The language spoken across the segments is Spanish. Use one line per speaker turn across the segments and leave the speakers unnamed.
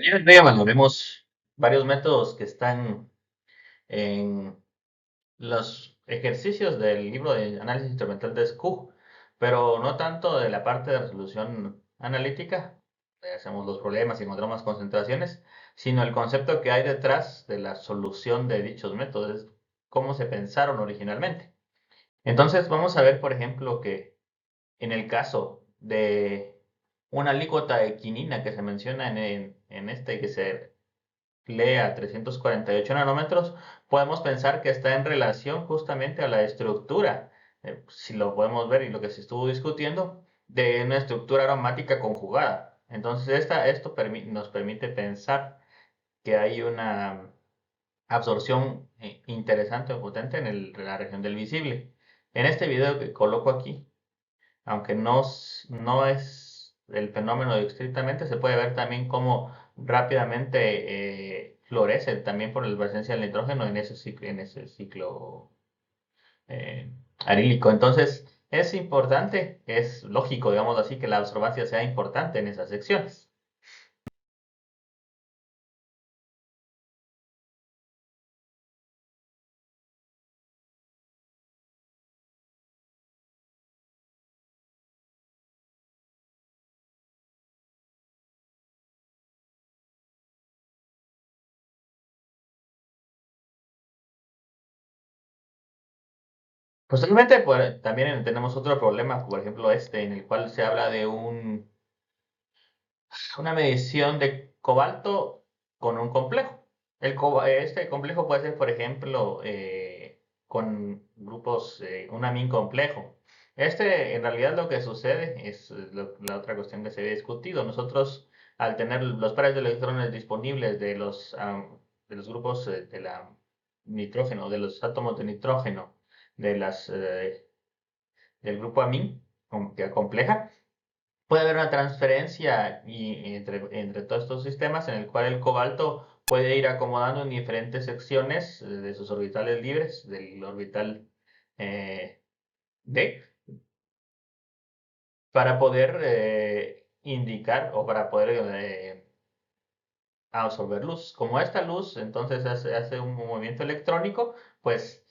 El día de hoy valoremos varios métodos que están en los ejercicios del libro de análisis instrumental de SCU, pero no tanto de la parte de resolución analítica, hacemos los problemas y encontramos concentraciones, sino el concepto que hay detrás de la solución de dichos métodos, cómo se pensaron originalmente. Entonces vamos a ver, por ejemplo, que en el caso de una alícuota de quinina que se menciona en este que se lee a 348 nanómetros, podemos pensar que está en relación justamente a la estructura, si lo podemos ver y lo que se estuvo discutiendo, de una estructura aromática conjugada. Entonces, esto nos permite pensar que hay una absorción interesante o potente en la región del visible. En este video que coloco aquí, aunque no es el fenómeno estrictamente, se puede ver también cómo rápidamente florece también por la presencia del nitrógeno en ese ciclo eh, arílico. Entonces, es importante, es lógico, digamos así, que la absorbancia sea importante en esas secciones. Posteriormente, pues, también tenemos otro problema, por ejemplo, en el cual se habla de una medición de cobalto con un complejo. Este complejo puede ser, por ejemplo, con grupos, un amín complejo. En realidad, lo que sucede es la otra cuestión que se había discutido. Nosotros, al tener los pares de electrones disponibles de los grupos de la nitrógeno, de los átomos de nitrógeno, de del grupo amín, que compleja, puede haber una transferencia entre todos estos sistemas en el cual el cobalto puede ir acomodando en diferentes secciones de sus orbitales libres, del orbital D, para poder indicar o para poder absorber luz. Como esta luz entonces hace un movimiento electrónico, pues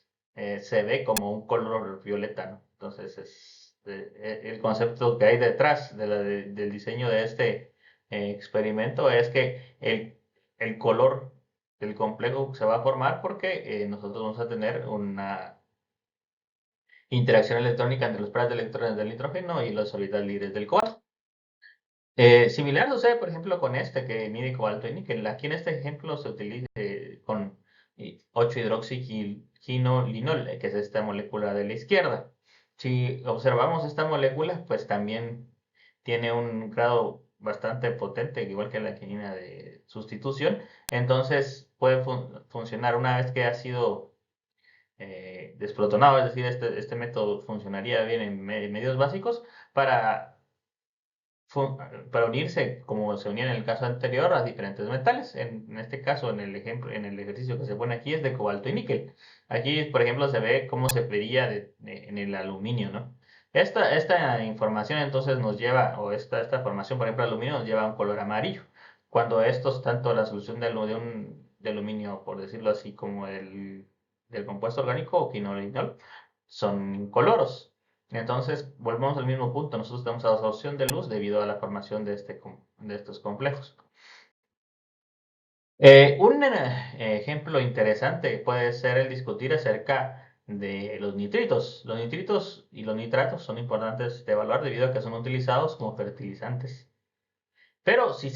se ve como un color violeta, ¿no? Entonces el concepto que hay detrás del diseño de este experimento es que el color del complejo se va a formar porque nosotros vamos a tener una interacción electrónica entre los pares de electrones del nitrógeno y los orbitales libres del cobalto. Similar sucede, por ejemplo, con este que mide cobalto y níquel. Aquí en este ejemplo se utiliza con 8-hidroxiquinolinol, que es esta molécula de la izquierda. Si observamos esta molécula, pues también tiene un grado bastante potente, igual que la quinina de sustitución. Entonces puede funcionar una vez que ha sido desprotonado, es decir, este método funcionaría bien en medios básicos para para unirse, como se unía en el caso anterior, a diferentes metales. En este caso, en el ejemplo, en el ejercicio que se pone aquí es de cobalto y níquel. Aquí, por ejemplo, se ve cómo se vería en el aluminio, ¿no? Esta información entonces nos lleva, o esta formación, por ejemplo, de aluminio nos lleva a un color amarillo. Cuando estos, tanto la solución de aluminio, por decirlo así, como del compuesto orgánico o quinolinol, son incoloros. Entonces, volvemos al mismo punto. Nosotros tenemos absorción de luz debido a la formación de estos complejos. Un ejemplo interesante puede ser el discutir acerca de los nitritos. Los nitritos y los nitratos son importantes de evaluar debido a que son utilizados como fertilizantes. Pero si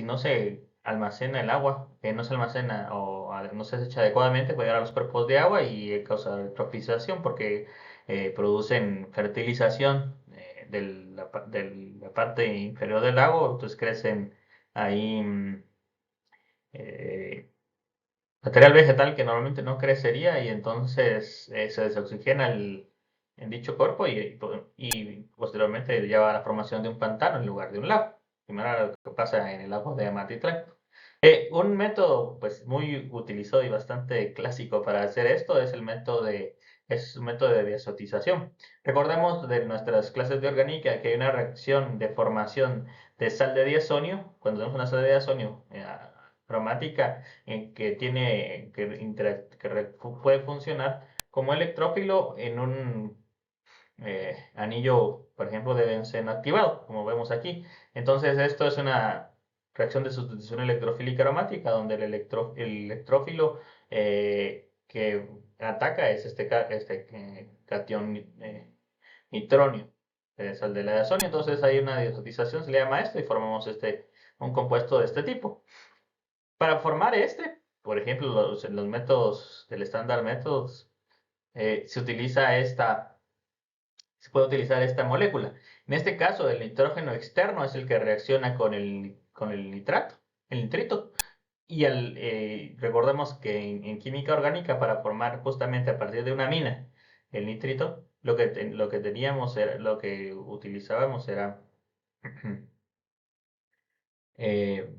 no se almacena el agua, no se almacena o no se desecha adecuadamente, puede llegar a los cuerpos de agua y causa eutrofización porque producen fertilización de la parte inferior del lago, entonces crecen ahí eh, material vegetal que normalmente no crecería y entonces se desoxigena en dicho cuerpo y posteriormente lleva a la formación de un pantano en lugar de un lago. Similar a lo que pasa en el lago de Amatitlán. Un método pues muy utilizado y bastante clásico para hacer esto es el método de es un método de diazotización. Recordemos de nuestras clases de orgánica que hay una reacción de formación de sal de diazonio, cuando tenemos una sal de diazonio aromática que puede funcionar como electrófilo en un anillo, por ejemplo, de benceno activado, como vemos aquí. Entonces, esto es una reacción de sustitución electrofílica aromática, donde el electrófilo que ataca es este catión nitronio, sal de la diazonio. Entonces, hay una diazotización, se le llama esto, y formamos un compuesto de este tipo. Para formar por ejemplo, los métodos del estándar métodos, se puede utilizar esta molécula. En este caso, el nitrógeno externo es el que reacciona con el nitrito. Y recordemos que en química orgánica, para formar justamente a partir de una mina el nitrito, lo que teníamos lo que utilizábamos era eh,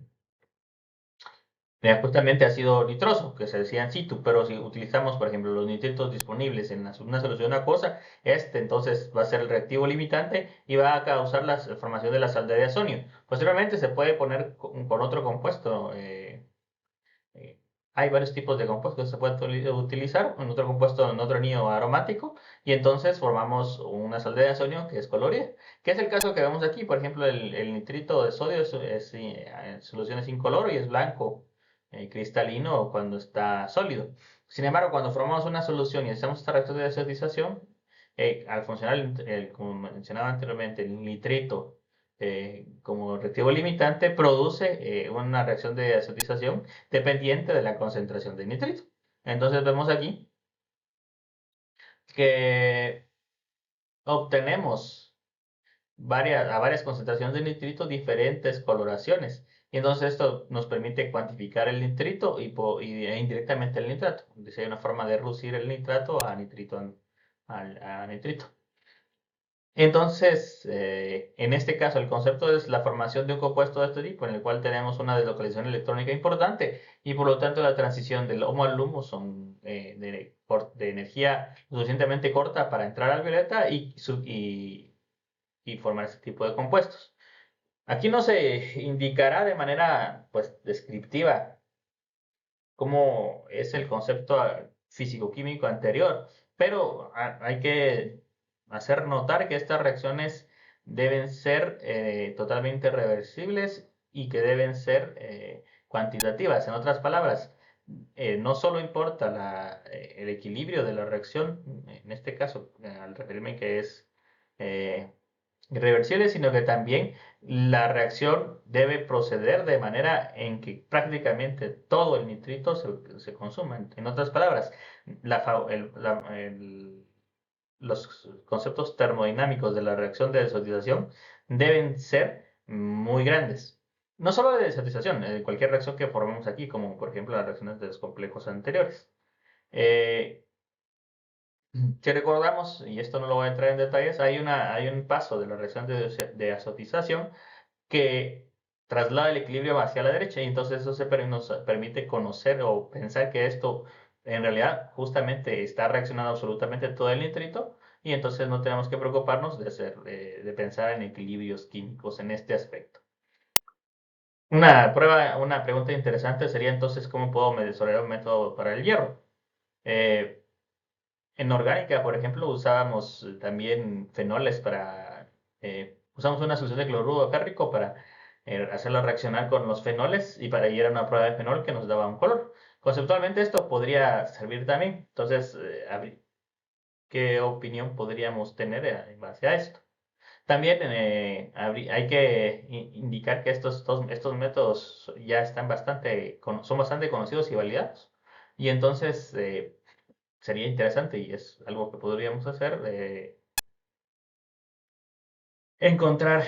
justamente ácido nitroso, que se decía en situ, pero si utilizamos, por ejemplo, los nitritos disponibles en una solución acuosa, entonces va a ser el reactivo limitante y va a causar la formación de la sal de diazonio. Posteriormente se puede poner con otro compuesto. Eh, Hay varios tipos de compuestos que se pueden utilizar, en otro compuesto, en otro anillo aromático, y entonces formamos una sal de diazonio que es colorida, que es el caso que vemos aquí. Por ejemplo, el nitrito de sodio en solución es incoloro y es blanco, cristalino cuando está sólido. Sin embargo, cuando formamos una solución y hacemos esta reacción de desatización, al funcionar, como mencionaba anteriormente, el nitrito como reactivo limitante, produce una reacción de desatización dependiente de la concentración de nitrito. Entonces vemos aquí que obtenemos a varias concentraciones de nitrito diferentes coloraciones. Y entonces esto nos permite cuantificar el nitrito e indirectamente el nitrato. Si hay una forma de reducir el nitrato a nitrito. Entonces, en este caso, el concepto es la formación de un compuesto de este tipo, en el cual tenemos una deslocalización electrónica importante y por lo tanto la transición del HOMO al LUMO son de energía suficientemente corta para entrar al violeta y formar este tipo de compuestos. Aquí no se indicará de manera pues, descriptiva cómo es el concepto físico-químico anterior, pero hay que hacer notar que estas reacciones deben ser totalmente reversibles y que deben ser cuantitativas. En otras palabras, no solo importa el equilibrio de la reacción, en este caso, al referirme que es eh, irreversible, sino que también la reacción debe proceder de manera en que prácticamente todo el nitrito se consuma. En otras palabras, la fa- el- la- el- los conceptos termodinámicos de la reacción de desatización deben ser muy grandes. No solo de desatización, cualquier reacción que formemos aquí, como por ejemplo las reacciones de los complejos anteriores. Eh, si recordamos, y esto no lo voy a entrar en detalles, hay un paso de la reacción de azotización que traslada el equilibrio hacia la derecha y entonces eso nos permite conocer o pensar que esto en realidad justamente está reaccionando absolutamente todo el nitrito y entonces no tenemos que preocuparnos de pensar en equilibrios químicos en este aspecto. Una pregunta interesante sería entonces cómo puedo desarrollar un método para el hierro. Eh, en orgánica, por ejemplo, usábamos también fenoles usamos una solución de cloruro férrico para hacerla reaccionar con los fenoles y era una prueba de fenol que nos daba un color. Conceptualmente esto podría servir también. Entonces, ¿qué opinión podríamos tener en base a esto? También hay que indicar que estos métodos ya son bastante conocidos y validados. Y entonces, sería interesante y es algo que podríamos hacer, encontrar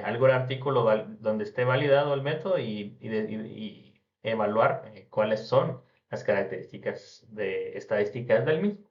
algún artículo donde esté validado el método y evaluar cuáles son las características estadísticas del mismo.